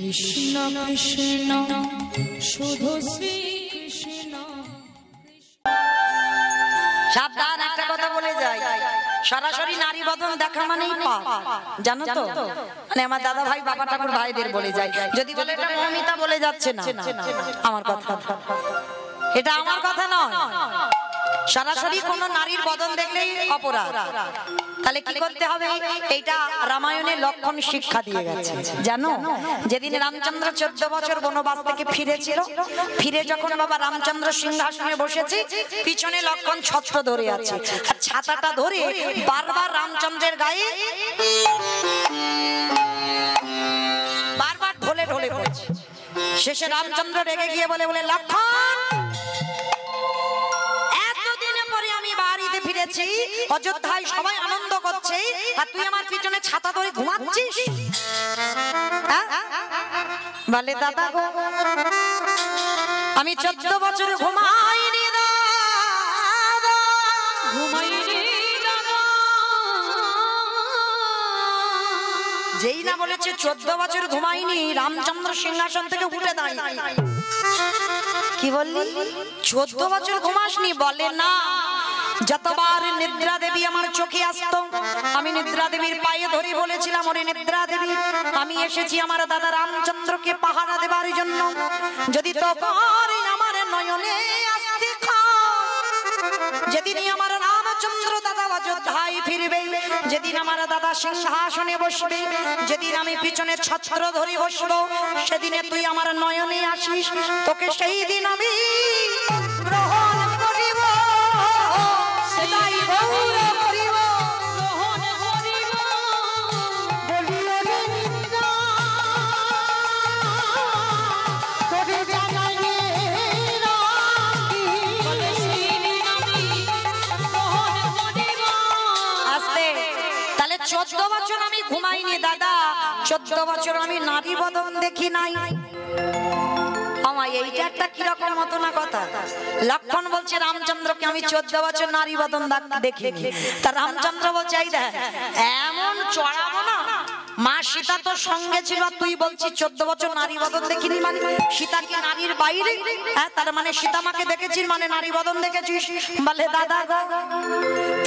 কৃষ্ণ কৃষ্ণ শুধু শ্রী কৃষ্ণ। সাবধান, একটা কথা বলে যাই, সরাসরি নারী বদন দেখা মানেই পাপ, জানো তো? মানে আমার দাদা ভাই বাবা ঠাকুর ভাইদের বলে যায়, যদি বলে এটা মমিতা বলে যাচ্ছে না, আমার কথা, এটা আমার কথা নয়। সরাসরি কোন নারীর বদন দেখলেই অপরাধ। তাহলে কি করতে হবে? এইটা রামায়ণে লক্ষণ শিক্ষা দিয়ে গেছে, জানো? যেদিন রামচন্দ্র 14 বছর বনবাস থেকে ফিরেছিল, ফিরে যখন বাবা রামচন্দ্র সিংহাসনে বসেছে, পিছনে লক্ষণ ছত্র ধরে আছে, আর ছাতাটা ধরে বারবার রামচন্দ্রের গায়ে বারবার ঢলে ঢলে পড়ছে। শেষে রামচন্দ্র রেগে গিয়ে বলে লক্ষণ, ফিরেছি, অযোধ্যায় সবাই আনন্দ করছে, আর তুই আমার পিছনে ছাতা ধরে ঘুমাচ্ছিস? বলে দাদা গো, আমি 14 বছরে ঘুমাইনি দাদা, ঘুমাইনি দাদা। যেই না বলেছে 14 বছর ঘুমাইনি, রামচন্দ্র সিংহাসন থেকে উঠে দাঁড়িয়ে কি বললি? 14 বছর ঘুমাসনি? বলে না, যতবার নিদ্রা দেবী আমার চোখে আসতো, আমি নিদ্রা দেবীর পায়ে ধরে বলেছিলাম, ওরে নিদ্রা দেবী, আমি এসেছি আমার দাদা রামচন্দ্রকে পাহারা দেবার জন্য, যদি তোমার আমার নয়নে আসতে যেদিনই আমার রামচন্দ্র দাদা অযোধ্যায় ফিরবে, যেদিন আমার দাদা সিংহাসনে বসবে, যেদিন আমি পিছনে ছত্র ধরে বসবো, সেদিনে তুই আমার নয়নে আসিস, তোকে সেই দিন আমি গ্রহণ করিব। তাহলে 14 বছর আমি ঘুমাইনি দাদা, 14 বছর আমি নারী বদন দেখি নাই। এইটা একটা কিরকম মতো না কথা। লক্ষণ বলছে রামচন্দ্রকে আমি 14 বছর নারী বদন দেখিনি, তা রামচন্দ্র বলছে এই দেখ, এমন চড়াবো না, মা সীতা তো সঙ্গে ছিল, তুই বলছিস 14 বছর নারী বদন দেখিনি, মানে সীতা কি নারীর বাইরে? তার মানে সীতা মাকে দেখেছিস মানে নারী বদন দেখেছিস? বলে দাদা গো,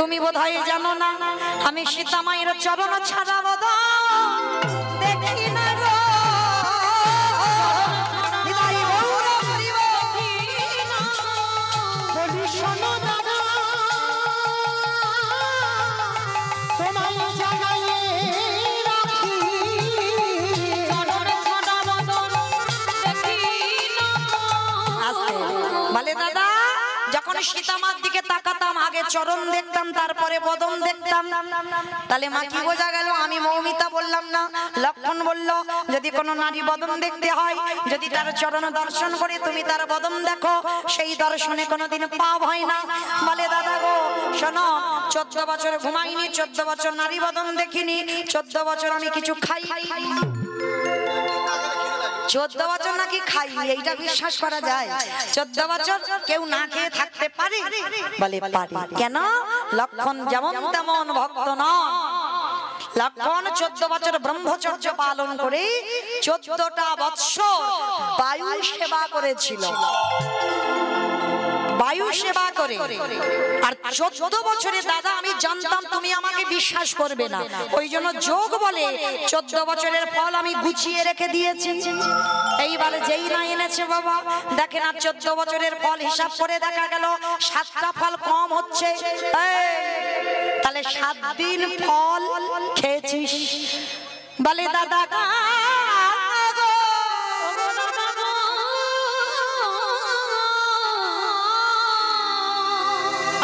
তুমি বোধহয় জানো না, আমি সীতা মায়ের চরণ ছাড়া বদন দেখি না গো। দাদা, যখন সীতামার দিকে তাকাতাম, আগে চরণ দেখতাম, তারপরে বদন দেখতাম। তাহলে মা কি বোঝা গেল? আমি মৌমিতা বললাম না, লক্ষণ বলল, যদি কোনো নারী বদন দেখতে হয়, যদি তার চরণ দর্শন করে তুমি তার বদন দেখো, সেই দর্শনে কোনোদিন পাপ হয় না। বলে দাদা গো শোনো, 14 বছর ঘুমাইনি, 14 বছর নারী বদন দেখিনি, 14 বছর আমি কিছু খাই, 14 বছর নাকি খাই, এইটা বিশ্বাস করা যায়? 14 বছর কেউ না খেয়ে থাকতে পারে? বলে পারে। কেন? লক্ষণ যেমন তেমন ভক্ত নন। লক্ষণ 14 বছর ব্রহ্মচর্য পালন করে 14টা বৎসর বায়ু সেবা করেছিল, বায়ু সেবা করে। আর 14 বছরে দাদা আমি জানতাম তুমি আমাকে বিশ্বাস করবে না, ওই জন্য যোগ বলে 14 বছরের ফল আমি গুছিয়ে রেখে দিয়েছি। এইবারে যেই না এনেছে বাবা, দেখে না 14 বছরের ফল হিসাব করে দেখা গেল 7টা ফল কম হচ্ছে। তাহলে 7 দিন ফল খেয়েছিস। বলে দাদা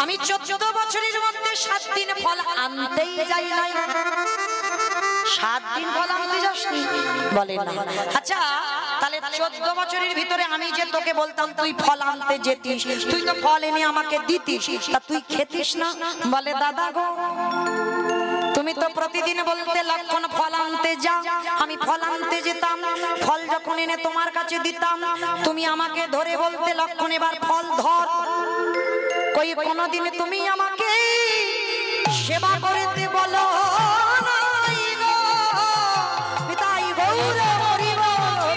আমি 14 বছরের মধ্যে 7 দিন ফল আনতেই যাই নাই। 7 দিন ফল আনতে যাসনি? বলে না। আচ্ছা, তাহলে 14 বছরের ভিতরে আমি যে তোকে বলতাম তুই ফল আনতে যেতিস, তুই তো ফল এনে আমাকে দিতিস, তা তুই খেতিস না? বলে দাদা গো, তুমি তো প্রতিদিন বলতে লক্ষণ ফল আনতে যা, আমি ফল আনতে যেতাম, ফল যখন এনে তোমার কাছে দিতাম, তুমি আমাকে ধরে বলতে লক্ষণ এবার ফল ধর। কই কোনদিন তুমি আমাকে সেবা করতে বলো নাই গো, পিতাই গৌর হরি বল।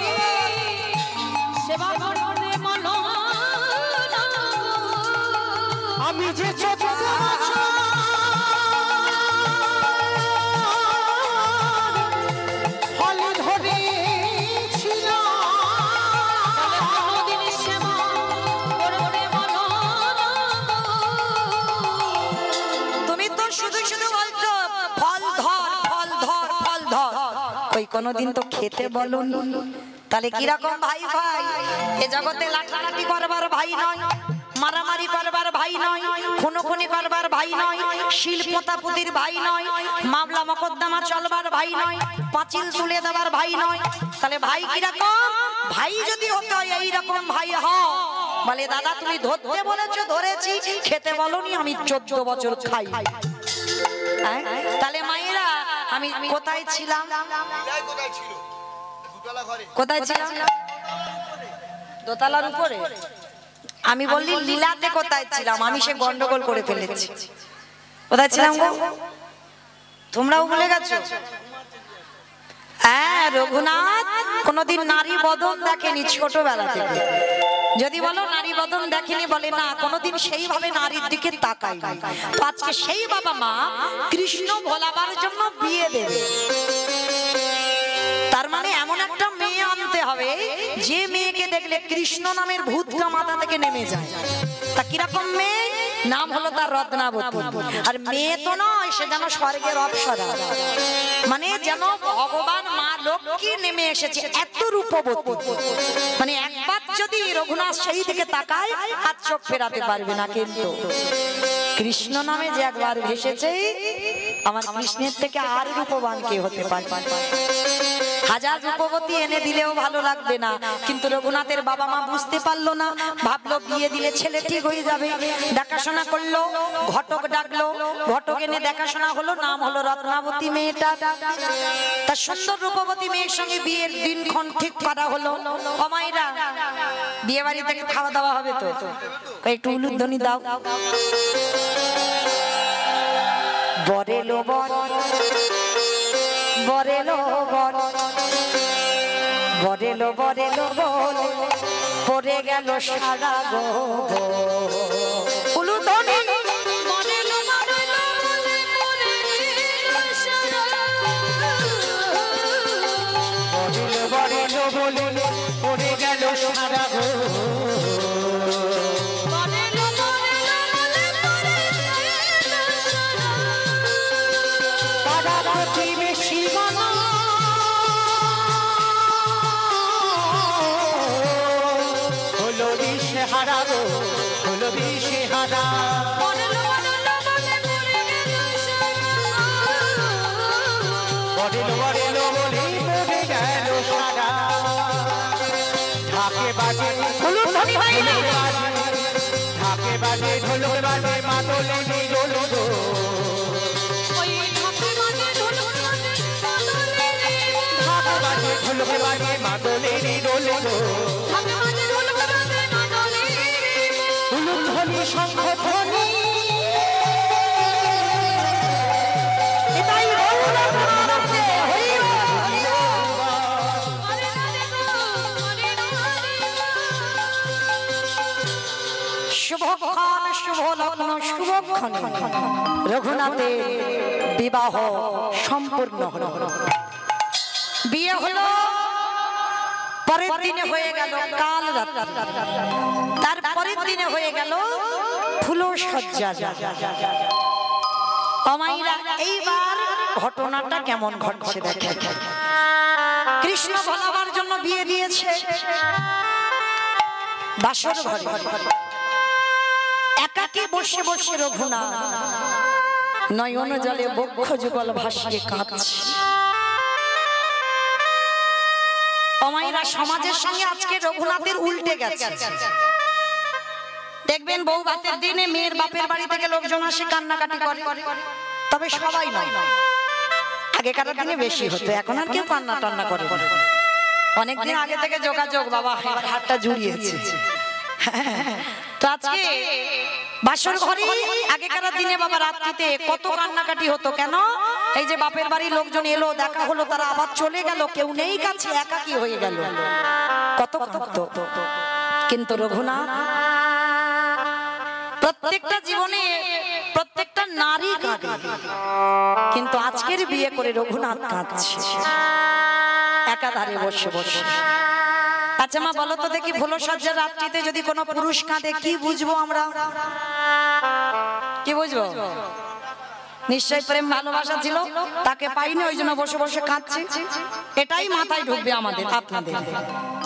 কোনোদিন তো খেতে বলুন। তাহলে কিরকম ভাই ভাই? এ জগতে লাঠালাঠি করবার ভাই নয়, মারামারি করবার ভাই নয়, খুনোখুনি করবার ভাই নয়, শিল পোতাপুতির ভাই নয়, মামলা মকদ্দমা চলবার ভাই নয়, পাঁচিল তুলে দেবার ভাই নয়। তাহলে ভাই কিরকম? ভাই যদি হতে হয় এইরকম ভাই হও। বলে দাদা তুমি ধরতে বলেছো, ধরেছি, খেতে বলনি, আমি 14 বছর খাই। তাহলে মায়েরা আমি কোথায় ছিলাম? কোথায় ছিলাম? দোতলার উপরে। আমি বললি লীলাতে কোথায় ছিলাম? আমি সে গন্ডগোল করে ফেলেছি। কোথায় ছিলাম গো? তোমরাও ভুলে গেছো? হ্যাঁ, রঘুনাথ কোনদিন নারী বদন দেখেনি ছোটবেলা থেকে। যদি বলো নারী বদন দেখেনি, বলে না কোনদিন সেইভাবে নারীর দিকে তাকাই। তো আজকে সেই বাবা মা কৃষ্ণ ভোলাবার জন্য বিয়ে দেবে। তার মানে এমন একটা মেয়ে আনতে হবে যে মেয়েকে দেখলে কৃষ্ণ নামের ভূতটা মাথা থেকে নেমে যায়। তা কিরকম মেয়ে? নাম হলো তার রত্নাবতী। আর মেয়ে তো নয়, সে যেন স্বর্গের অপ্সরা, মানে যেন ভগবান মা লক্ষ্মী নেমে এসেছে, এত রূপবতী। মানে একবার যদি রঘুনাথ সেই দিকে তাকায় আর চোখ ফেরাতে পারবে না। কিন্তু কৃষ্ণ নামে যে একবার ভেসেছে, আমার কৃষ্ণের থেকে আর রূপবান কে হতে পারে? হাজার রূপবতী এনে দিলেও ভালো লাগবে না। কিন্তু রঘুনাথের বাবা মা বুঝতে পারলো না, ভাবলো বিয়ে দিলে ছেলে ঠিক হয়ে যাবে। দেখাশোনা করলো, ঘটক ডাকলো, ঘটক এনে দেখাশোনা হলো, নাম হলো রত্নাবতী মেয়েটা। তার সুন্দর রূপবতী মেয়ের সঙ্গে বিয়ের দিনক্ষণ ঠিক করা হলো। ও মায়েরা, বিয়ে বাড়ি থেকে খাওয়া দাওয়া হবে তো, একটু উলুধ্বনি দাও। বরেলো বর, বরেলো বর, বরেলো বরেলো বল, পড়ে গেল সারা গো। উলুধ্বনি। বরেলো বরেলো বলে পড়ে সারা, বরেলো বরেলো বলে পড়ে গেল সারা গো। বরেলো বরেলো বলে পড়ে সারা, পাড়া প্রতিবেশী মানা হলো দিশে হারা গো, হলো দিশে হারা। বরেলো বরেলো বলে পড়ে গেল সারা, বরেলো বরেলো বলে পড়ে গেল সারা। ঢাকে বাজে ঢোলক বাজে, ঢাকে বাজে ঢোলক বাজে, মাদলে নিরোল গো। ওই ঢাকে বাজে ঢোলক বাজে, মাদলে রে, ঢাকে বাজে ঢোলক বাজে, মাদলে নিরোল গো। ঢাকে বাজে ঢোলক বাজে, মাদলে রে, উলুধ্বনি শঙ্খ ধ্বনি, এটাই হলো প্রাণানন্দে হরি বল। হরে হরে গো, হরে হরে শুভক্ষণ, শুভ লগ্ন, শুভক্ষণে রঘুনাথের বিবাহ সম্পূর্ণ হলো। বিয়ে হলো, পরের দিনে হয়ে গেল কাল রাত্রি, তার পরের দিনে হয়ে গেল ফুলসজ্জা। অমাইরা, এইবার ঘটনাটা কেমন ঘটছে দেখেন। কৃষ্ণ ভোলাবার জন্য বিয়ে দিয়েছে বাসর ঘরে। একাকে বসে বসে রঘুনাথ নয়ন জলে বক্ষ যুগল ভাসিয়ে কাঁদছে। অমাইরা, সমাজের সঙ্গে আজকে রঘুনাথের উল্টে গেছে। দেখবেন বউ ভাতের দিনে মেয়ের বাপের বাড়ি থেকে লোকজন আসে, কান্নাকাটি করে, তবে সবাই নয়। আগেকার দিনে বেশি হতো, এখন আর কেউ কান্না টান্না করে। অনেকদিন আগে থেকে যোগাযোগ, বাবা হাতটা জুড়িয়েছে। তো আজকে বাসর ঘরে আগেকার দিনে বাবা রাত্রিতে কত কান্নাকাটি হতো। কেন? এই যে বাপের বাড়ির লোকজন এলো, দেখা হলো, তারা আবার চলে গেল, কেউ নেই কাছে, একাকী হয়ে গেল, কত কাঁদতো। কিন্তু রঘুনাথ প্রত্যেকটা জীবনে প্রত্যেকটা নারী কাঁদে, কিন্তু আজকের বিয়ে করে রঘুনাথ কাঁদছে একাধারে বসে বসে। আচ্ছা মা বলো তো দেখি, ফুলসজ্জার রাত্রিতে যদি কোনো পুরুষ কাঁদে কি বুঝবো আমরা? কি বুঝবো? নিশ্চয় প্রেম ভালোবাসা ছিল, তাকে পাইনি ওই জন্য বসে বসে কাঁদছে, এটাই মাথায় ঢুকবে আমাদের আপনাদের।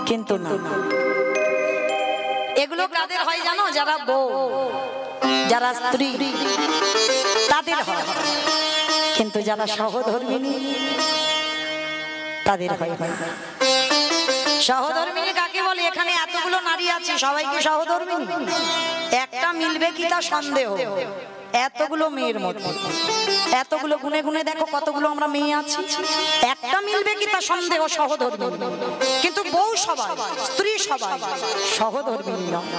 কিন্তু না, এগুলো কাদের হয় জানো? যারা বউ, যারা স্ত্রী তাদের হয়, কিন্তু যারা সহধর্মিণী তাদের হয় না। সহধর্মিণী কাকে বলে? এখানে এতগুলো নারী আছে, সবাই কি সহধর্মিণী? একটা মিলবে কি তা সন্দেহ। এতগুলো মেয়ের মধ্যে, এতগুলো গুনে গুনে দেখো কতগুলো আমরা মেয়ে আছি, একটা মিলবে কি তা সন্দেহ সহধর্মিণী। কিন্তু বউ সবাই, স্ত্রী সবাই, সহধর্মিণী নয়।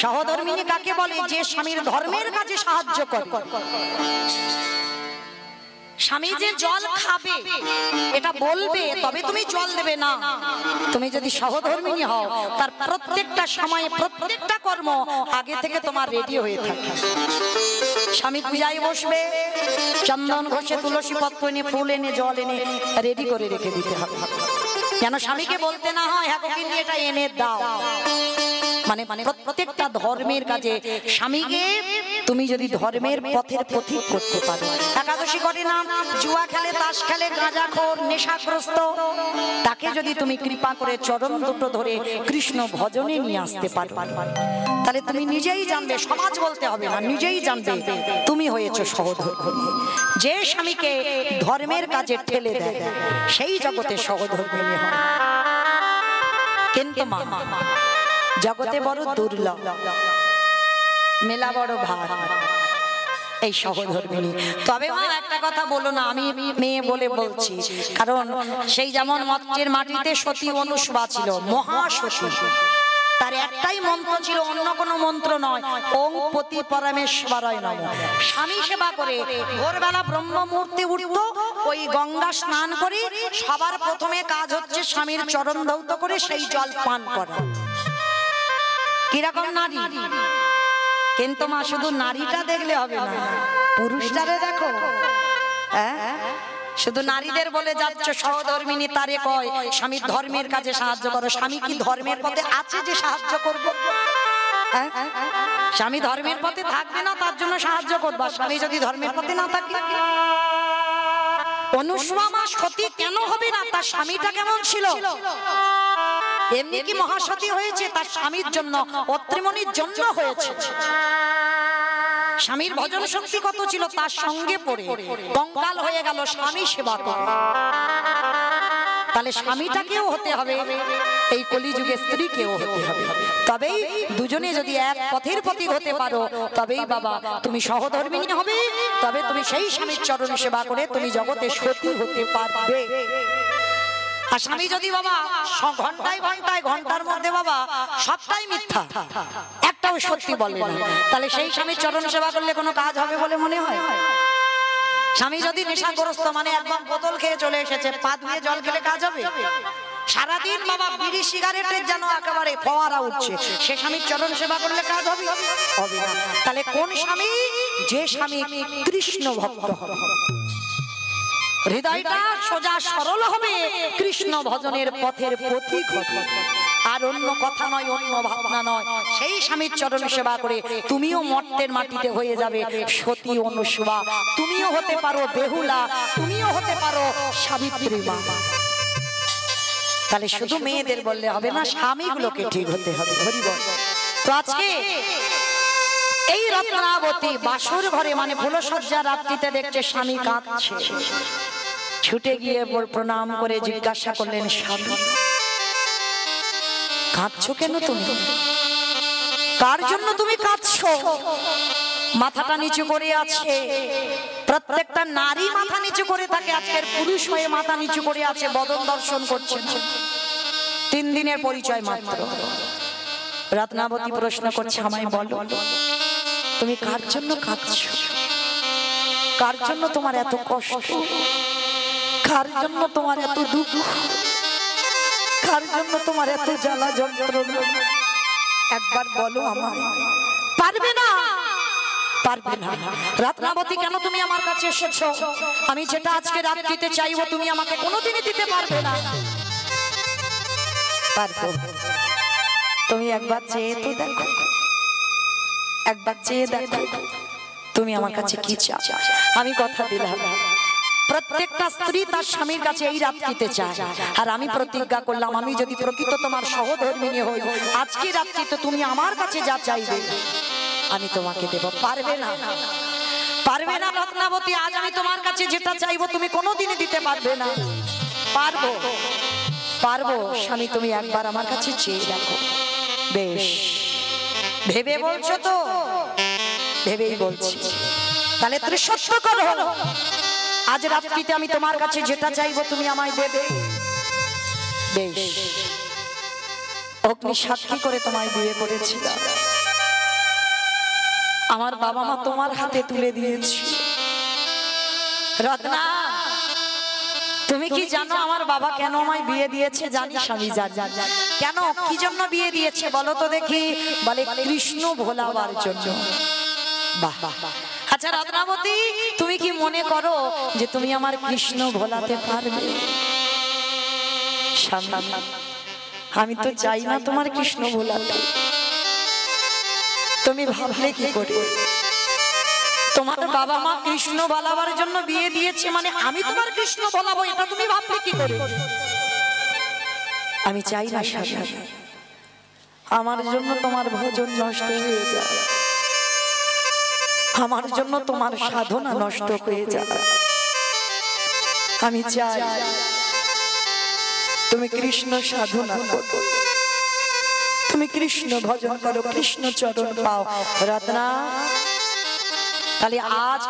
সহধর্মিণী কাকে বলে? যে স্বামীর ধর্মের কাজে সাহায্য করে। স্বামী যে জল খাবে এটা বলবে, তবে তুমি জল দেবে না। তুমি যদি সহধর্মিণী হও, তার প্রত্যেকটা সময়ে প্রত্যেকটা কর্ম আগে থেকে তোমার রেডি হয়ে থাকে। স্বামী পূজায় বসবে, চন্দন ঘষে তুলসী পত্র এনে ফুল এনে জল এনে রেডি করে রেখে দিতে হবে, যেন স্বামীকে বলতে না হয় হ্যাঁ কিন্তু এটা এনে দাও। মানে প্রত্যেকটা ধর্মের কাজে স্বামীকে তুমি যদি ধর্মের পথের পথিক করতে পারো। একাদশী করে না, জুয়া খেলে, তাস খেলে, গাঁজাখোর, নেশাগ্রস্ত, তাকে যদি তুমি কৃপা করে চরণ দুটো ধরে কৃষ্ণ ভজনে নিয়ে আসতে পারো, তাহলে তুমি নিজেই জানবে, সমাজ বলতে হবে না, নিজেই জানবে তুমি হয়েছো সহধর্মিণী। যে স্বামীকে ধর্মের কাজে ঠেলে দেয় সেই জগতে সহধর্মিণী হয়। কিন্তু মা, জগতে বড় দুর্লভ, মেলা বড় ভার এই সহধর্মিণী। তবে মা একটা কথা বলো না, আমি মেয়ে বলে বলছি, কারণ সেই যেমন মর্ত্যের মাটিতে সতী অনুসভা ছিল, মহাসতী, তার একটাই মন্ত্র ছিল, অন্য কোনো মন্ত্র নয়, ওং পতি পরমেশ্বরায় নমঃ। স্বামী সেবা করে ভোরবেলা ব্রহ্ম মুহূর্তে উঠত, ওই গঙ্গা স্নান করে সবার প্রথমে কাজ হচ্ছে স্বামীর চরণ ধৌত করে সেই জল পান করা। কিরকম নারী! কিন্তু মা শুধু নারীটা দেখলে হবে না, পুরুষটারে দেখো। হ্যাঁ, শুধু নারীদের বলে যাচ্ছ সহধর্মিণী, তারে কয় স্বামীর ধর্মের কাজে সাহায্য করো। স্বামী কি ধর্মের পথে আছে যে সাহায্য করবো? স্বামী ধর্মের পথে থাকবে না, তার জন্য সাহায্য করবা। স্বামী যদি ধর্মের পথে না থাকে, অনুসভা মা সতী কেন হবে না? তার স্বামীটা কেমন ছিল? এমনি কি মহাসতী হয়েছে? তার স্বামীর জন্য, অত্রিমণির জন্য হয়েছে। স্বামীর ভজন শক্তি কত ছিল, তার সঙ্গে পড়ে কঙ্কাল হয়ে গেল স্বামী সেবা করে। তাহলে স্বামীটাকেও হতে হবে, এই কলিযুগে স্ত্রীকেও হতে হবে। তবেই দুজনে যদি এক পথের পথিক হতে পারো, তবেই বাবা তুমি সহধর্মিণী হবে, তবে তুমি সেই স্বামীর চরণ সেবা করে তুমি জগতে সতী হতে পারবে। আর স্বামী যদি বাবা ঘন্টায় ঘন্টায় ঘন্টার মধ্যে বাবা সবটাই মিথ্যা, একটাও সত্যি বলে না, তাহলে সেই স্বামীর চরণ সেবা করলে কোনো কাজ হবে বলে মনে হয়? স্বামী যদি নেশাগ্রস্ত, মানে একদম বোতল খেয়ে চলে এসেছে, পা ধুয়ে জল খেলে কাজ হবে? সারাদিন বাবা বিড়ি সিগারেটের যেন একেবারে ফোয়ারা উঠছে, সে স্বামীর চরণ সেবা করলে কাজ হবে? হবে না। তাহলে কোন স্বামী? যে স্বামী কৃষ্ণ ভক্ত হবে, হৃদয়টা সোজা সরল হবে, কৃষ্ণ ভজনের পথের পথিক হবে, আর অন্য কথা নয়, অন্য ভাবনা নয়। সেই স্বামীর চরণ সেবা করে তুমিও মর্ত্যের মাটিতে হয়ে যাবে সতী অনুসভা, তুমিও হতে পারো বেহুলা, তুমিও হতে পারো সাবিত্রী মা। তাহলে শুধু মেয়েদের বললে হবে না, স্বামীগুলোকে ঠিক হতে হবে। হরি বল। তো আজকে এই রত্নাবতী বাসর ঘরে, মানে ফুলসজ্জা রাত্রিতে দেখছে স্বামী কাঁদছে, ছুটে গিয়ে প্রণাম করে জিজ্ঞাসা করলেন, স্বামী কাঁদছো কেন? তুমি কার জন্য তুমি কাঁদছো? মাথাটা নিচু করে আছে, প্রত্যেকটা নারী মাথা নিচু করে থাকে, আজকের পুরুষ হয়ে মাথা নিচু করে আছে, বদন দর্শন করছে না, 3 দিনের পরিচয় মাত্র। রত্নাবতী প্রশ্ন করছে, আমায় বলো তুমি কার জন্য কাঁদছো? কার জন্য তোমার এত কষ্ট? কার জন্য তোমার এত দুঃখ? কার জন্য তোমার এত জ্বালা যন্ত্রণা? একবার বলো আমায়। পারবে না, পারবে না। রত্নাবতী কেন তুমি আমার কাছে এসেছো? আমি যেটা আজকে রাত্রিতে চাইবো তুমি আমাকে কোনোদিনই দিতে পারবে না। পারবো, তুমি একবার চেয়ে তো দেখো, একবার চেয়ে দেখো। তুমি আমার কাছে কি চাও? আমি কথা দিলাম প্রত্যেকটা স্ত্রী তার স্বামীর কাছে এই রাত্রিতে চায়, আর আমি প্রতিজ্ঞা করলাম আমি যদি প্রকৃত তোমার সহধর্মিণী হই, আজকে রাত্রিতে তুমি আমার কাছে যা চাইবে আমি তোমাকে দেব। পারবে না, পারবে না রত্নাবতী, আজ আমি তোমার কাছে যেটা চাইবো তুমি কোনোদিনই দিতে পারবে না। পারবো, পারবো স্বামী, তুমি একবার আমার কাছে চেয়ে দেখো। বেশ, ভেবে বলছো তো? ভেবেই বলছি। তাহলে তুমি সত্য করো, আজ রাত্রিতে আমি তোমার কাছে যেটা চাইবো তুমি আমায় দেবে। বেশ, অগ্নি সাক্ষী করে তোমায় বিয়ে করেছিলাম, আমার বাবা মা তোমার হাতে তুলে দিয়েছি। রত্না, তুমি কি জানো আমার বাবা কেন আমায় বিয়ে দিয়েছে? জানি স্বামী, জানি। কেন, কি জন্য বিয়ে দিয়েছে বলো তো দেখি? বলে কৃষ্ণ ভোলাবার জন্য। বাহ, আচ্ছা রত্নাবতী, তুমি কি মনে করো যে তুমি আমার কৃষ্ণ ভোলাতে পারবে? স্বামী, আমি তো চাই না তোমার কৃষ্ণ ভোলাতে। তুমি ভাবলে কি করে? তোমার বাবা মা কৃষ্ণ বলাবার জন্য বিয়ে দিয়েছে, মানে আমি তোমার কৃষ্ণ বলাবো, এটা তুমি ভাবলে কি করে? আমি চাই না স্বামী আমার জন্য তোমার ভোজন নষ্ট হয়ে যায়, আমার জন্য তোমার সাধনা নষ্ট হয়ে যায়। আমি চাই তুমি কৃষ্ণ সাধনা করো, তুমি কৃষ্ণ ভজন করো, কৃষ্ণ চরণ পাও। রত্না, তাহলে আজ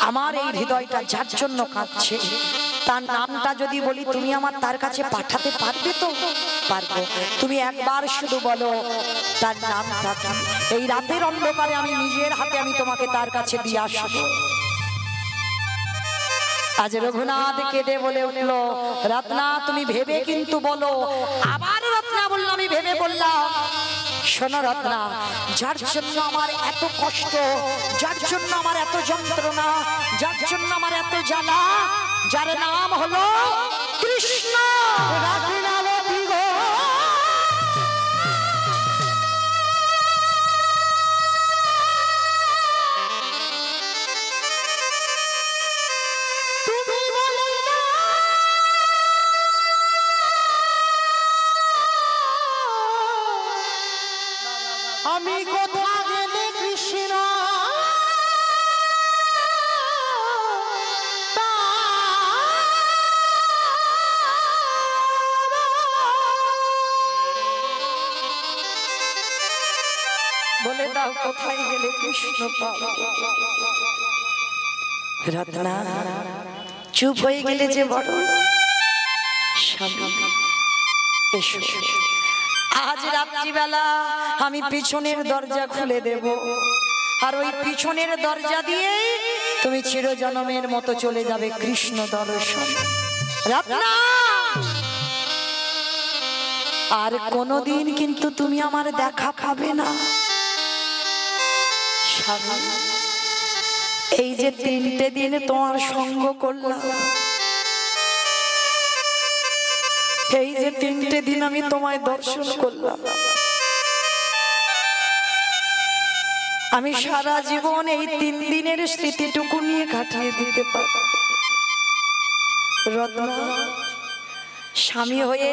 আমার এই হৃদয়টা যার জন্য কাঁদছে তার নামটা যদি বলি তুমি আমার তার কাছে পাঠাতে পারবে তো? পারবো। তুমি একবার শুধু বলো তার নামটা কি, এই রাতের অন্ধকারে আমি নিজের হাতে আমি তোমাকে তার কাছে দিয়ে আসবো। আজ রঘুনাথ কেঁদে বলে উঠলো, রত্না তুমি ভেবে কিন্তু বলো। আবার রত্না বললো, আমি ভেবে বললাম। শোনো রত্না, যার জন্য আমার এত কষ্ট, যার জন্য আমার এত যন্ত্রণা, যার জন্য আমার এত জ্বালা, যার নাম হলো কৃষ্ণ। রত্নাবতী গো, তুমি বলো না আমি কোথা গেলে কৃষ্ণ বলে দাও, কোথায় গেলে কৃষ্ণ পাবো? রত্না চুপ হয়ে গেলে যে বড়। এসো, আজ রাত্রিবেলা আমি পিছনের দরজা খুলে দেব, আর ওই পিছনের দরজা দিয়ে তুমি চিরজনমের মতো চলে যাবে কৃষ্ণ দর্শন। রত্না, আর কোনদিন কিন্তু তুমি আমার দেখা পাবে না। এই যে 3টে দিন তোমার সঙ্গ করলাম, এই যে 3টে দিন আমি তোমায় দর্শন করলাম, আমি সারা জীবন এই 3 দিনের স্মৃতিটুকু নিয়ে কাটিয়ে দিতে পারব। রত্না, স্বামী হয়ে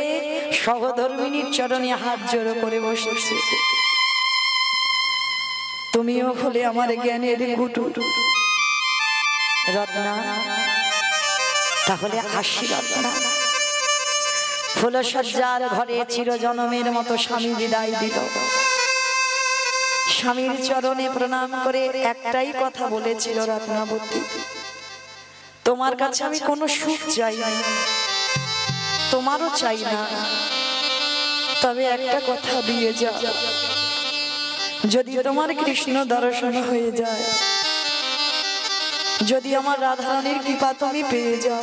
সহধর্মিণীর চরণে হাত জোড়ো করে বসেছে, তুমিও হলে আমার জ্ঞানের গুটু। রত্না, তাহলে আসি রত্না। ফুলসজ্জার ঘরে চিরজনমের মতো স্বামী বিদায় দিল। স্বামীর চরণে প্রণাম করে একটাই কথা বলেছিল, রত্নাবতী তোমার কাছে আমি কোনো সুখ চাই না, তোমারও চাই না, তবে একটা কথা দিয়ে যাও, যদি তোমার কৃষ্ণ দর্শন হয়ে যায়, যদি আমার রাধারানীর কৃপা তুমি পেয়ে যাও,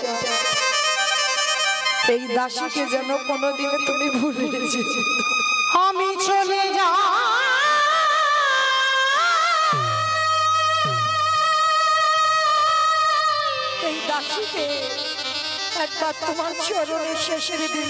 এই দাসীকে যেন কোনোদিন তুমি ভুলে যেও। আমি চলে যাই, এই দাসীকে একবার তোমার চরণে শেষের দিন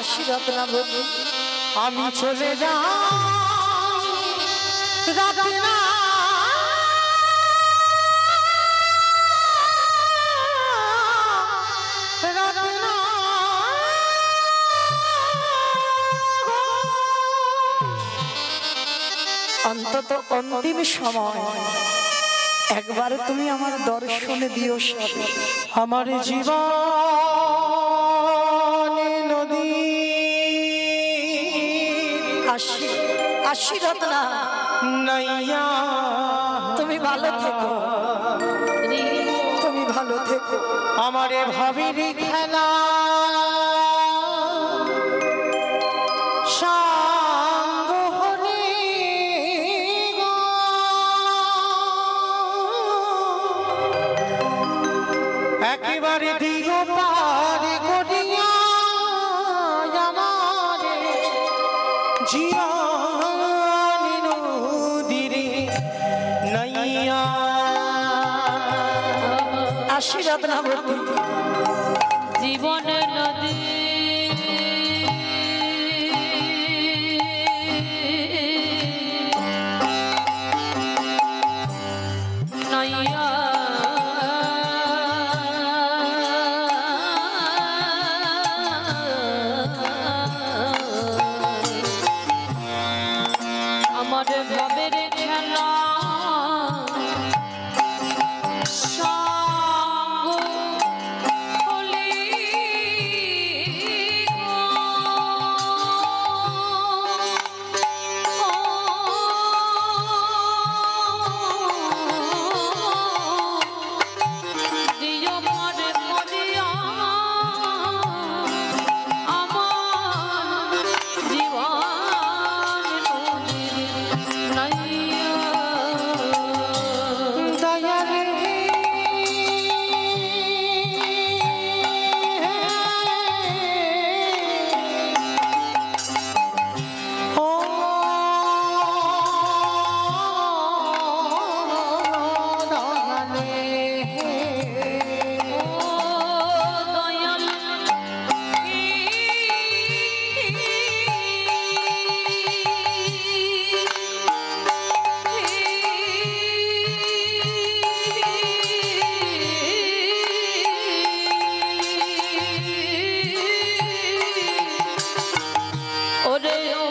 আসি রত্নাবতী। আমি চলে যাই রাতে না অন্তত অন্তিম সময় একবার তুমি আমার দর্শনে দিও স্বামী। আমার জীবন নদী আসি আসি রত্না, নাইয়া তুমি ভালো থেকো, তুমি ভালো থেকো। আমারে ভাবির খেলা সাঙ্গ হলে গো, একেবারে দিল পার করিয়া আমারে জীবন নদীরে নাইয়া। আসি রত্নাবতী। জীবনের নদী নাইয়া আমার ভাবের খেলা সঙ্গ হলি দিও মারে মরিয়া আমার জীবন নাইয়া দয়ারে ও দয়ালে ও দয়াল ওরে ও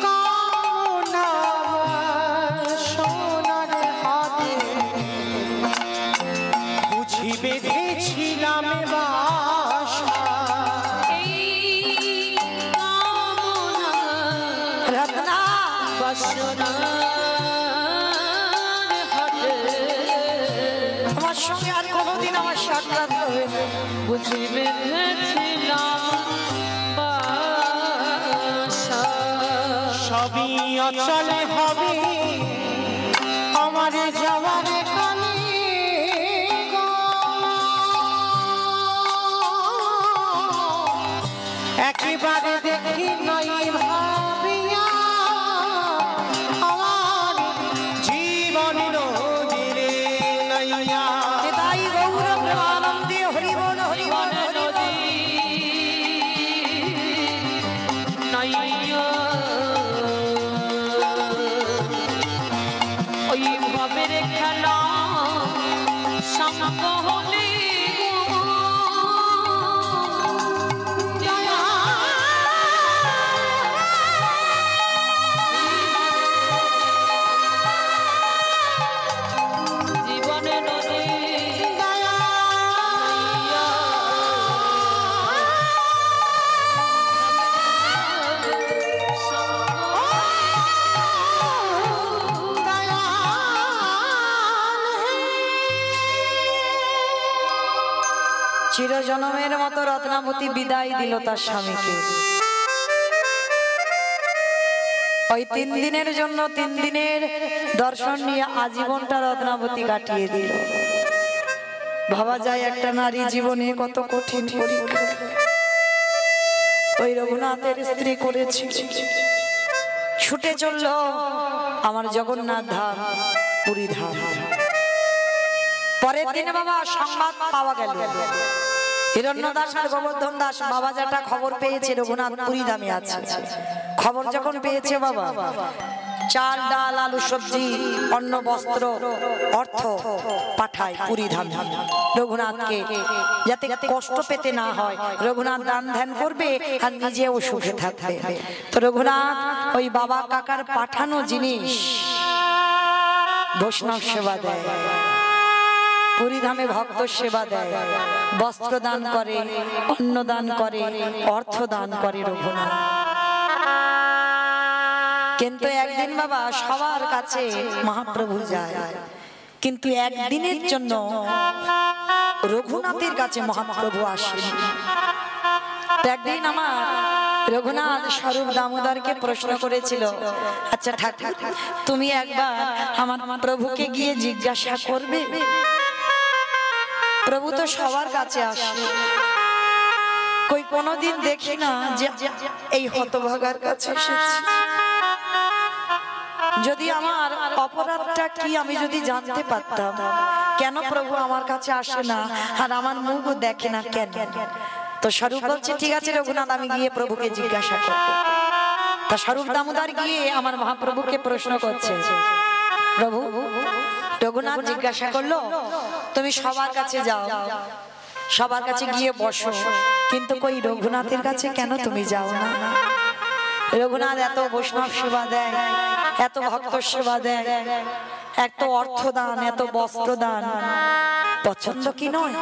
কামনা সোনার হাতে বুঝি বেঁধেছিলাম বাসা। রত্না তোমার সঙ্গে আর কোনোদিন আমার সাক্ষাৎ হবে না। বুঝি বেঁধেছিলাম বাসা সবই অচলে হবে আমার যাওয়ার কালে গো। একেবারে দেখি নই ভাবিয়া আমার জীবন নদীরে নাইয়া। তাই গৌর প্রেমানন্দে হরি বল হরি বল হরি বল। ওই ভাবের খেলা সঙ্গ হলে জীবনে নদী চিরজনমের মতো রত্নাবতী বিদায় দিল তার স্বামীকে। ওই 3 দিনের জন্য 3 দিনের দর্শন নিয়ে আজীবনটা রত্নাবতী কাটিয়ে দিল। ভাবা যায় একটা নারী জীবনে কত কঠিন পরীক্ষা ওই রঘুনাথের স্ত্রী করেছিল। ছুটে চলল আমার জগন্নাথ ধাম। পুরী ধাম। পরের দিনে বাবা সংবাদ পাওয়া গেল, হিরণ্য দাস আর গোবর্ধন দাস বাবা যেটা খবর পেয়েছে রঘুনাথ পুরী ধামে আছে। খবর যখন পেয়েছে বাবা, চাল ডাল আলু সবজি অন্ন বস্ত্র অর্থ পাঠায় পুরী ধামে রঘুনাথকে, যাতে কষ্ট পেতে না হয়। রঘুনাথ দান ধ্যান করবে আর নিজেও সুখে থাকবে। তো রঘুনাথ ওই বাবা কাকার পাঠানো জিনিস বৈষ্ণব সেবা দেয়, পুরী ধামে ভক্ত সেবা দেয়, বস্ত্র দান করে, অন্ন দান করে, অর্থ দান করে রঘুনাথ। কিন্তু একদিন বাবা সবার কাছে মহাপ্রভু যায়, কিন্তু একদিনের জন্য রঘুনাথের কাছে মহাপ্রভু আসেন। একদিন আমার রঘুনাথ স্বরূপ দামোদরকে প্রশ্ন করেছিল, আচ্ছা ঠাকুর তুমি একবার আমার প্রভুকে গিয়ে জিজ্ঞাসা করবে? প্রভু তো সবার কাছে আসে, কই কোনোদিন দেখি না যে এই হতভাগার কাছে এসেছে। যদি আমার অপরাধটা কি আমি যদি জানতে পারতাম, কেন প্রভু আমার কাছে আসে না আর আমার মুখও দেখে না কেন? তো স্বরূপ বলছে ঠিক আছে রঘুনাথ, আমি গিয়ে প্রভুকে জিজ্ঞাসা করব। তা স্বরূপ দামোদর গিয়ে আমার মহাপ্রভুকে প্রশ্ন করছে, প্রভু রঘুনাথ জিজ্ঞাসা করলো তুমি সবার কাছে যাও, সবার কাছে গিয়ে বসো, কিন্তু কই রঘুনাথের কাছে কেন তুমি যাও না? রঘুনাথ এত বৈষ্ণব সেবা দেয়, এত ভক্ত সেবা দেয়, এত অর্থ দান, এত বস্ত্র দান, পছন্দ কি নয়?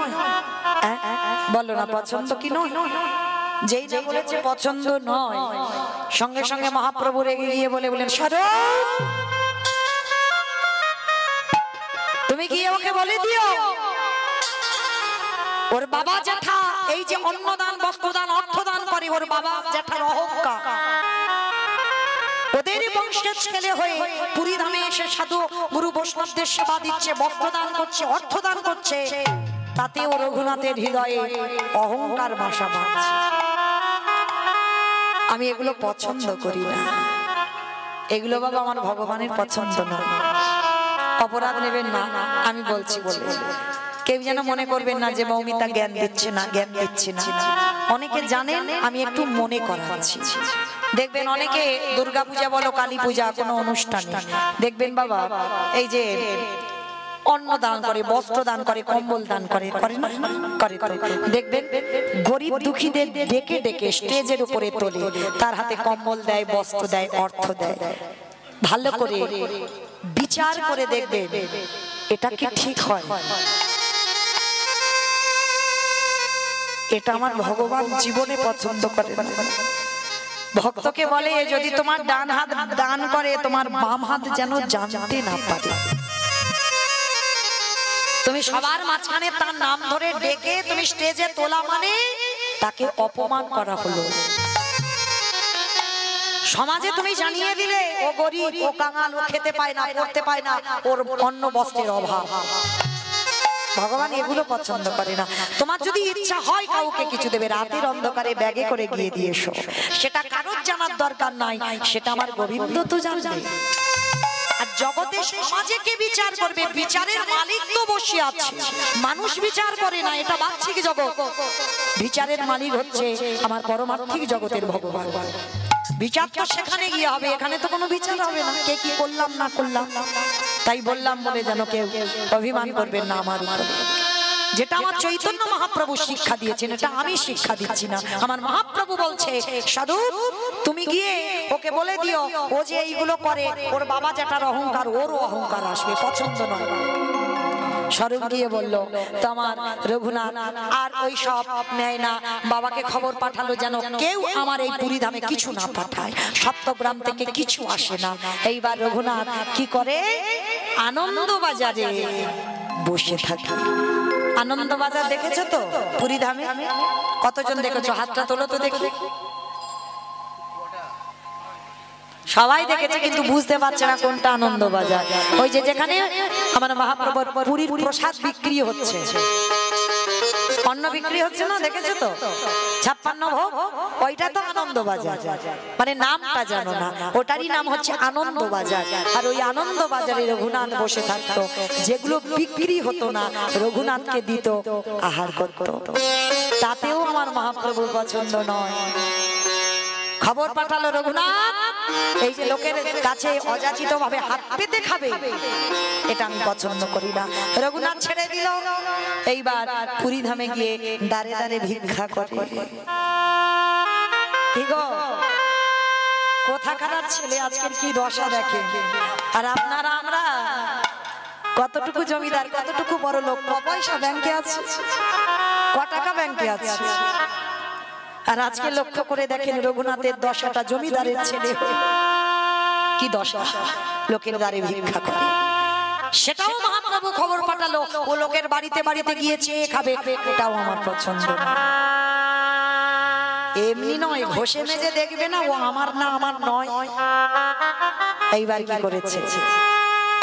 বলো না পছন্দ কি নয়? যেই যে বলেছে পছন্দ নয়, সঙ্গে সঙ্গে মহাপ্রভু রেগে গিয়ে বলেন স্বরূপ তুমি গিয়ে ওকে বলে দিও ওর বাবা জ্যাঠা এই যে অন্নদান বস্ত্রদান অর্থদান করে, ওর বাবা জ্যাঠার অহংকার, ওদের বংশের ছেলে হয়ে পুরী ধামে এসে সাধু গুরু বৈষ্ণবদের সেবা দিচ্ছে, বস্ত্রদান করছে, অর্থদান করছে, তাতে ও রঘুনাথের হৃদয়ে অহংকার বাসা বাঁধছে। আমি এগুলো পছন্দ করি না, এগুলো বাবা আমার ভগবানের পছন্দ না। অপরাধ নেবেন না, আমি বলছি বলে কেউ যেন মনে করবেন না যে মৌমিতা জ্ঞান দিচ্ছে না, জ্ঞান দিচ্ছে না। অনেকে জানেন, আমি একটু মনে করাচ্ছি। দেখবেন অনেকে দুর্গাপূজা বলো কালী পূজা কোনো অনুষ্ঠানে দেখবেন বাবা এই যে অন্ন দান করে, বস্ত্র দান করে, কম্বল দান করে, করে না? করে তো। দেখবেন গরিব দুঃখীদের ডেকে ডেকে স্টেজের উপরে তোলে, তার হাতে কম্বল দেয়, বস্ত্র দেয়, অর্থ দেয়। ভালো করে বিচার করে দেখবেন এটা কি ঠিক হয়? এটা আমার ভগবান জীবনে পছন্দ করে না। ভক্তকে বলে যদি তোমার ডান হাত দান করে, তোমার বাম হাত যেন জানতে না পারে। তুমি সবার মাঝখানে তার নাম ধরে ডেকে তুমি স্টেজে তোলা মানে তাকে অপমান করা হলো। সমাজে তুমি জানিয়ে দিলে ও গরিব, ও কাঙাল, ও খেতে পায় না, পড়তে পায় না, ওর অন্ন বস্ত্রের অভাব। ভগবান এগুলো পছন্দ করে না। তোমার যদি ইচ্ছা হয় কাউকে কিছু দেবে, রাতের অন্ধকারে ব্যাগে করে গিয়ে দিয়ে এসো, সেটা কারোর জানার দরকার নাই, সেটা আমার গোবিন্দ তো জানবে। আর জগতে সমাজে কে বিচার করবে? বিচারের মালিক তো বসে আছে, মানুষ বিচার করে না, এটা বাহ্যিক জগৎ। বিচারের মালিক হচ্ছে আমার পরমার্থিক জগতের ভগবান। বিচার তো সেখানে গিয়ে হবে, এখানে তো কোনো বিচার হবে না, কে কি করলাম না করলাম। তাই বললাম বলে যেন কেউ অভিমান করবেন না আমার উপরে। যেটা আমার চৈতন্য মহাপ্রভু শিক্ষা দিয়েছেন, এটা আমি শিক্ষা দিচ্ছি না। আমার মহাপ্রভু বলছে সাধু তুমি গিয়ে ওকে বলে দিও ও যে এইগুলো করে, ওর বাবা যেটার অহংকার, ওরও অহংকার আসবে, পছন্দ নয়। স্বরূপ গিয়ে বলল তো আমার রঘুনাথ আর ওই সব নেয় না, বাবাকে খবর পাঠালো যেন কেউ আমার এই পুরী ধামে কিছু না পাঠায়, সপ্তগ্রাম থেকে কিছু আসে না। এইবার রঘুনাথ কি করে? আনন্দ বাজারে বসে থাকে। আনন্দ বাজার দেখেছো তো পুরী ধামে? কতজন দেখেছো? হাতটা তোলো তো দেখি। সবাই দেখেছে কিন্তু বুঝতে পারছে না কোনটা আনন্দ বাজার। ওই যে যেখানে আমার মহাপ্রভুর পুরীর প্রসাদ বিক্রি হচ্ছে, অন্ন বিক্রি হচ্ছে না, দেখেছো তো 56 ভোগ, ওইটা তো আনন্দ বাজার, মানে নামটা জানো না, ওটারই নাম হচ্ছে আনন্দ বাজার। আর ওই আনন্দ বাজারে রঘুনাথ বসে থাকতো, যেগুলো বিক্রি হতো না রঘুনাথকে দিত, আহার করতো। তাতেও আমার মহাপ্রভুর পছন্দ নয়। খবর পাঠালো রঘুনাথ এই যে লোকের কাছে অযাচিত ভাবে হাত পেতে খাবে, এটা আমি পছন্দ করি না। রঘুনাথ ছেড়ে দিল, এইবার পুরী ধামে গিয়ে দাঁড়ে দাঁড়ে ভিক্ষা করে। কি গো, কোথাকার ছেলে আজকের কি দশা দেখে। আর আপনারা আমরা কতটুকু জমিদার, কতটুকু বড় লোক, ক পয়সা ব্যাংকে আছে, ক টাকা ব্যাংকে আছে। আর আজকে লক্ষ্য করে দেখেন রঘুনাথের দশাটা, জমিদারের ছেলে কি দশা, লোকের দ্বারে ভিক্ষা করে। সেটাও মহাপ্রভু খবর পাঠালো, ও লোকের বাড়িতে বাড়িতে গিয়েছে খাবে, এটাও আমার পছন্দ না। এমনি নয়, ঘষে মেজে দেখবে না ও আমার না, আমার নয়। এইবার কি করেছে,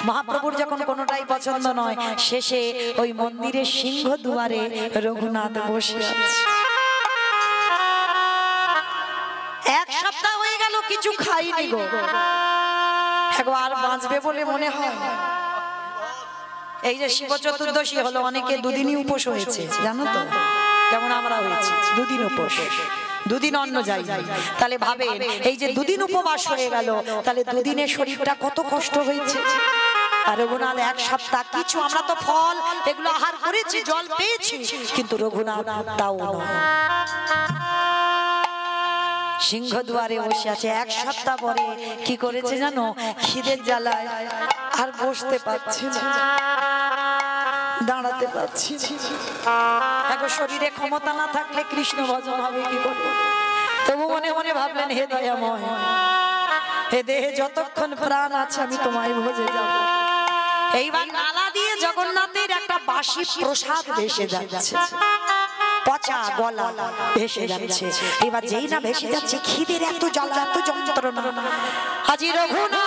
মহাপ্রভুর যখন কোনোটাই পছন্দ নয়, শেষে ওই মন্দিরের সিংহ দুয়ারে রঘুনাথ বসে আছে। এক সপ্তাহ হয়ে গেল কিছু খাইনি গো, আর বাঁচবে বলে মনে হয়। এই যে শিব চতুর্দশী হলো, অনেকে দুদিনই উপোস হয়েছে জানো তো, যেমন আমরা হয়েছি দুদিন উপোস, দুদিন অন্ন যাই। তাহলে ভাবে এই যে দুদিন উপবাস হয়ে গেল, তাহলে দুদিনের শরীরটা কত কষ্ট হয়েছে। আর রঘুনাথ এক সপ্তাহ কিছু, আমরা তো ফল এগুলো আহার করেছি, জল পেয়েছি, কিন্তু রঘুনাথ তাও নয়। সিংহ দুয়ারে বসে আছে। এক সপ্তাহ পরে কি করেছে জানো, খিদের জ্বালায় আর বসতে পারছে না, দাঁড়াতে পারছি এখন শরীরে ক্ষমতা না থাকলে কৃষ্ণ ভজন হবে কি করে। তবু মনে মনে ভাবলেন, হে দয়াময়, হে দেহে যতক্ষণ প্রাণ আছে আমি তোমায় ভজে যাব। এইবার নালা দিয়ে জগন্নাথের একটা বাসি প্রসাদ ভেসে যাচ্ছে, পচা গলা ভেসে যাচ্ছে। এবার যেই না ভেসে যাচ্ছে, খিদের এত জ্বালা, এত যন্ত্রণা, হাজি রঘুনাথ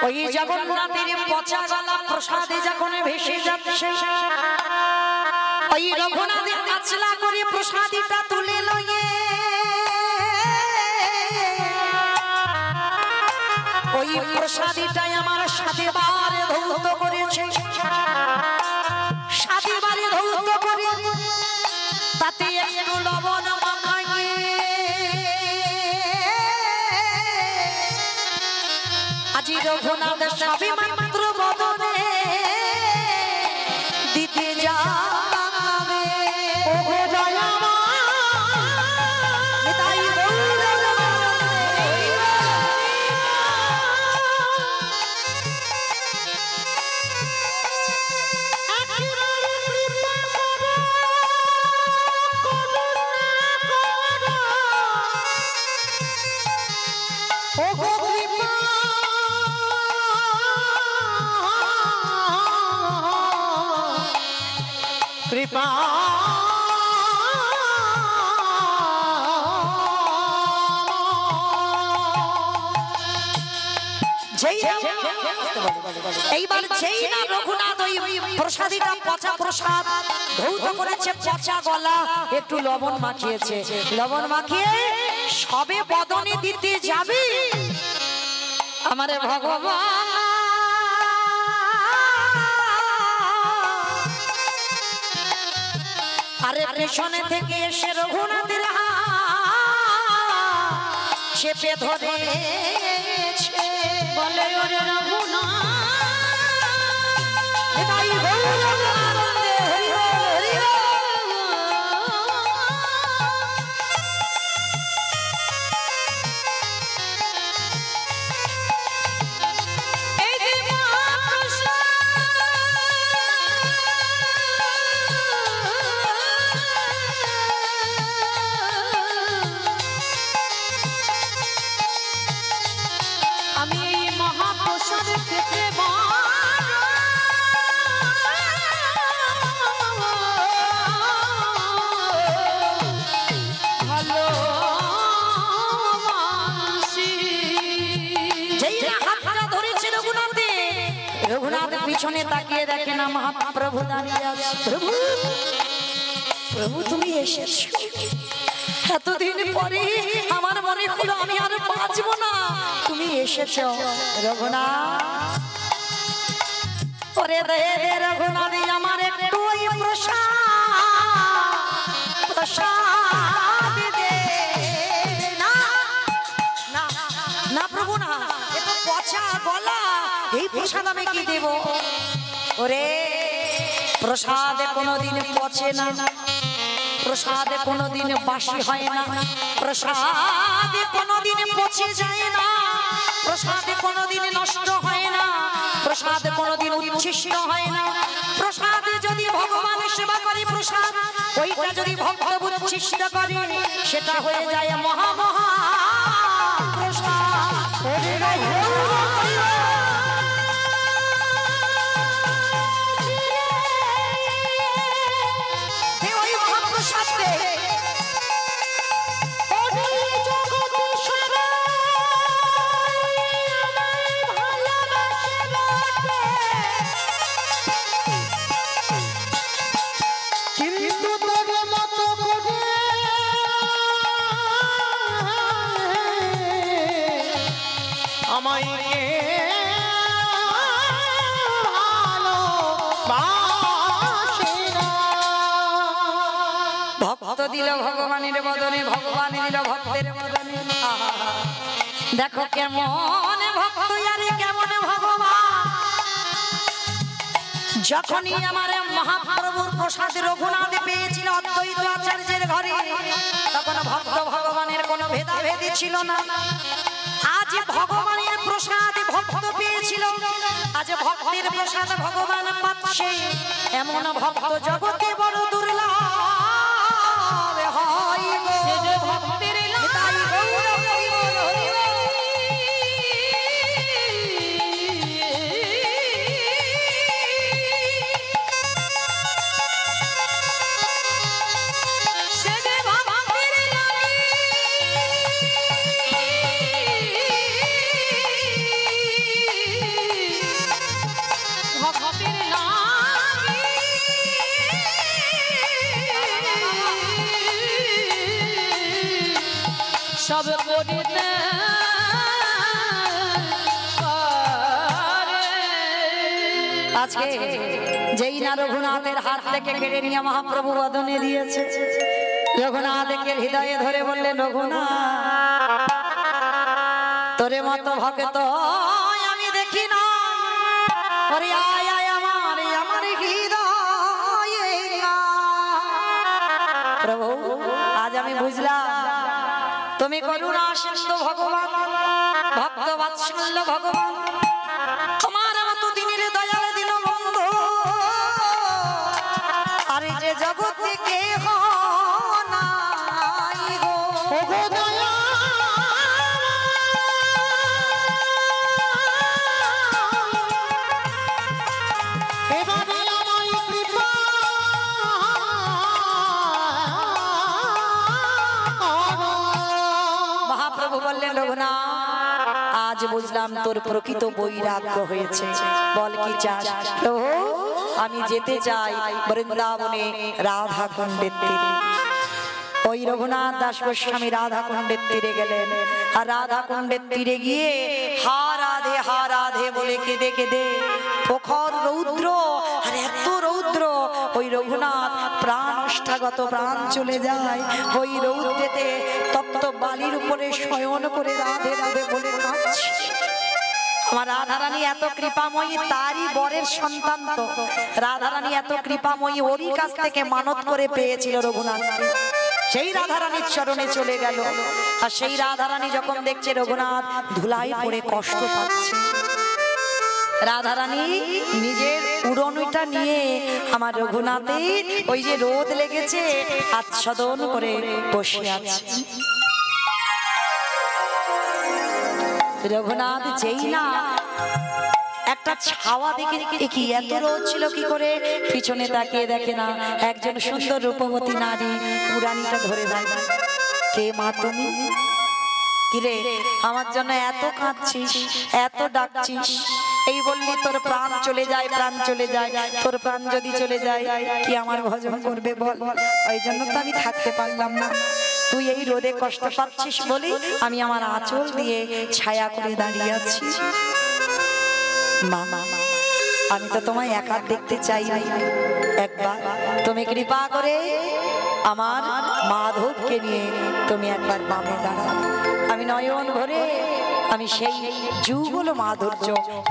ওই জগন্নাথের পচা গলা প্রসাদে যখন ভেসে যাচ্ছে, ওই রঘুনাথের কাছলা করে প্রসাদীটা তুলে লয়ে ওই প্রসাদীটাই আমার 7 বারে ধৌত করেছে, 7 বারে ধৌত করে তাতে একটু লবণ মাখাইয়ে আজি রঘুনাথ সবে মাত্র বদনে দিতে যাবে। ও গো দয়াময়, তাই কৃপা এইবার যেই না রঘুনাথ ওই প্রসাদীটা পচা প্রসাদ ধৌত করেছে, পচা গলা একটু লবণ মাখিয়েছে, লবণ মাখিয়ে সবে বদনে দিতে যাবে, আমারে ভগবান আরে পেছনে থেকে এসে রঘুনাথের চেপে ধরেছে, বলে ওরে রঘুনাথ আমি এই মহাপ্রসাদের ক্ষেত্রে পিছনে তাকিয়ে দেখে না মহাপ্রভু দাঁড়িয়ে আছে। প্রভু প্রভু তুমি এসেছো, এতদিন পরে আমার মনে হলো আমি আর বাঁচবো না, তুমি এসেছো রঘুনাথ। ওরে দে দে রঘুনাথ আমার একটু ওই প্রসাদ দে না। না না প্রভু না, এ তো পচা গলা, এই প্রসাদ আমি কি দেব? ওরে প্রসাদে কোনোদিন পচে না, প্রসাদে কোনোদিন বাসি হয় না, প্রসাদে কোনোদিন পচে যায় না, প্রসাদে কোনোদিন নষ্ট হয় না, প্রসাদ কোনোদিন উচ্ছিষ্ট হয় না। প্রসাদ যদি ভগবানের সেবা করে প্রসাদ, ওইটা যদি ভক্ত উচ্ছিষ্ট করে সেটা হয়ে যায় মহা মহা প্রসাদ। ওই মহাপ্রসাদ দে। ভক্ত দিল ভগবানের বদনে, ভগবান দিল ভক্তের বদনে। দেখো কেমন ভক্ত আরে কেমন ভগবান। যখনই আমার মহাপ্রভুর প্রসাদ রঘুনাথ পেয়েছিল অদ্বৈত আচার্যের ঘরে, তখন ভক্ত ভগবানের কোনো ভেদাভেদি ছিল না। আজ ভগবানের প্রসাদ ভক্ত পেয়েছিল, আজ ভক্তের প্রসাদ ভগবান পাচ্ছে, এমন ভক্ত জগতে বড় দুর্লভ হয় গো। ভক্তের তাই গৌর হরি বল হরি বল। সব করিতে আজকে যেই না রঘুনাথের হাত থেকে কেড়ে নিয়ে মহাপ্রভু বদনে দিয়েছে, রঘুনাথকে হৃদয়ে ধরে বললেন রঘুনাথ তোরে মতো ভক্ত আমি দেখি না, ওরে আয় আয় আমার আমার হৃদয়ে। প্রভু আজ আমি বুঝলাম তুমি করুণা সিন্ধু ভগবান, ভক্ত বাৎসল্য ভগবান। তোমার মতো দিনের দয়াল দিন বন্ধু আরে যে জগতে কেহ নাই গো। মহাপ্রভু বললেন রঘুনাথ আজ বুঝলাম তোর প্রকৃত বৈরাগ্য হয়েছে, বল কি চাস? প্রভু আমি যেতে চাই বৃন্দাবনে রাধা কুণ্ডের তীরে। ওই রঘুনাথ দাস গোস্বামী রাধা কুণ্ডের তীরে গেলেন, আর রাধা কুণ্ডের তীরে গিয়ে হা রাধে বলে কেঁদে কেঁদে প্রখর রৌদ্র, আর এত রৌদ্র ওই রঘুনাথ প্রাণ অষ্টাগত প্রাণ চলে যায়। ওই রৌদ্রেতে তপ্ত বালির উপরে শয়ন করে রাধে রাধে বলে কাঁদছে। আমার রাধারানী এত কৃপাময়ী, তারই বরের সন্তান তো রাধারানী এত কৃপাময়ী, ওরই কাছ থেকে মানত করে পেয়েছিল রঘুনাথকে। সেই রাধারানীর চরণে চলে গেল, আর সেই রাধারানী যখন দেখছে রঘুনাথ ধুলাই পড়ে কষ্ট পাচ্ছে, রাধারানী নিজের উড়নটা নিয়ে আমার রঘুনাথের ওই যে রোদ লেগেছে আচ্ছাদন করে বসে আছে। রঘুনাথ যেই না একটা ছাওয়া দেখে কি এত রোদ ছিল কি করে, পিছনে তাকিয়ে দেখে না একজন সুন্দর রূপবতী নারী উড়ানিটা ধরে দেয়। কে মা তুমি? কিরে আমার জন্য এত কাঁদছিস, এত ডাকছিস, এই বললি তোর প্রাণ চলে যায়, প্রাণ চলে যায়। তোর প্রাণ যদি চলে যায় কি আমার ভজন করবে বল? ওই জন্য তো আমি থাকতে পারলাম না। তুই এই রোদে কষ্ট পাচ্ছিস বলি আমি আমার আঁচল দিয়ে ছায়া করে দাঁড়িয়ে আছি। মা আমি তো তোমায় একা দেখতে চাই না, একবার তুমি কৃপা করে আমার মাধবকে নিয়ে তুমি একবার বামে দাঁড়াও। আমি নয়ন ভরে আমি সেই যুগল মাধুর্য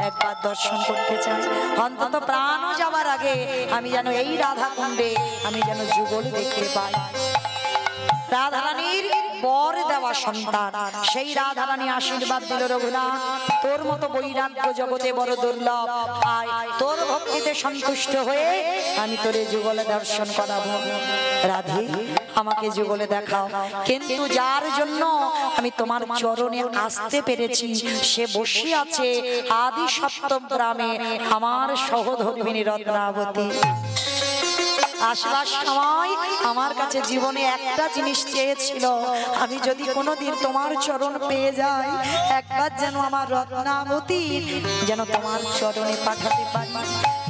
একবার দর্শন করতে চাই। অন্তত প্রাণও যাবার আগে আমি যেন এই রাধা কুণ্ডে আমি যেন যুগল দেখতে পাই। রাধারানীর বর দেওয়া সন্তান, সেই রাধারানী আশীর্বাদ দিল রঘুনাথ তোর মতো বৈরাগ্য জগতে বড় দুর্লভ, আয় তোর ভক্তিতে সন্তুষ্ট হয়ে আমি তোরে যুগলে দর্শন করাবো। রাধে আমাকে যুগলে দেখাও, কিন্তু যার জন্য আমি তোমার চরণে আসতে পেরেছি সে বসে আছে আদি সপ্তম গ্রামে আমার সহধর্মিনী রত্নাবতী। আসবার সময় আমার কাছে জীবনে একটা জিনিস চেয়েছিল, আমি যদি কোনোদিন তোমার চরণ পেয়ে যাই একবার যেন আমার রত্নাবতী যেন তোমার চরণে পাঠাতে পারি।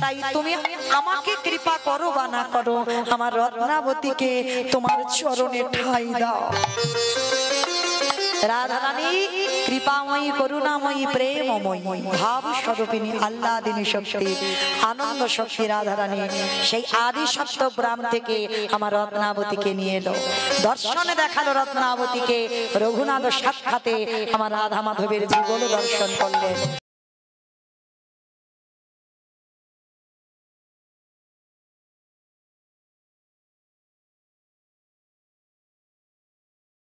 তাই তুমি আমাকে কৃপা করো বা না করো আমার রত্নাবতীকে তোমার চরণে ঠাঁই দাও। রাধারানী কৃপাময়ী, করুণাময়ী, প্রেমময়ী, ভাব স্বরূপিণী, আহ্লাদিনী শক্তি, আনন্দ শক্তি রাধারানী সেই আদি সপ্তম গ্রাম থেকে আমার রত্নাবতীকে নিয়ে এলো। দর্শনে দেখালো রত্নাবতীকে, রঘুনাথ সাক্ষাতে আমার রাধা মাধবের যুগল দর্শন করলেন।